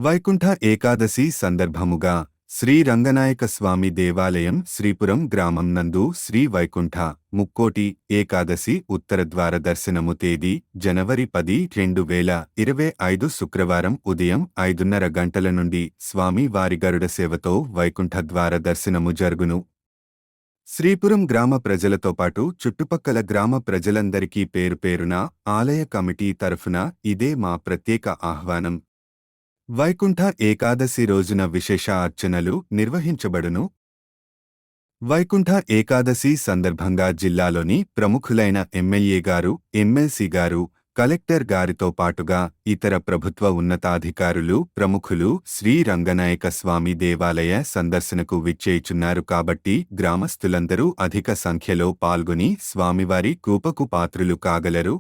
వైకుంఠ ఏకాదశి సందర్భముగా శ్రీ రంగనాయక స్వామి దేవాలయం శ్రీపురం గ్రామం నందు శ్రీ వైకుంఠ ముక్కోటి ఏకాదశి ఉత్తరద్వార దర్శనము తేదీ జనవరి 10, 2025 శుక్రవారం ఉదయం 5:30 గంటల నుండి స్వామి వారి గరుడ సేవతో వైకుంఠ ద్వార దర్శనము జరుగును. శ్రీపురం గ్రామ ప్రజలతో పాటు చుట్టుపక్కల గ్రామ ప్రజలందరికీ పేరుపేరున ఆలయ కమిటీ తరఫున ఇదే మా ప్రత్యేక ఆహ్వానం. వైకుంఠ ఏకాదశి రోజున విశేష అర్చనలు నిర్వహించబడును. వైకుంఠ ఏకాదశి సందర్భంగా జిల్లాలోని ప్రముఖులైన ఎమ్మెల్యే గారు, ఎమ్మెల్సీ గారు, కలెక్టర్ గారితో పాటుగా ఇతర ప్రభుత్వ ఉన్నతాధికారులు, ప్రముఖులు శ్రీ రంగనాయక స్వామి దేవాలయ సందర్శనకు విచ్చేయుచున్నారు కాబట్టి గ్రామస్తులందరూ అధిక సంఖ్యలో పాల్గొని స్వామివారి కృపకు పాత్రులు కాగలరు.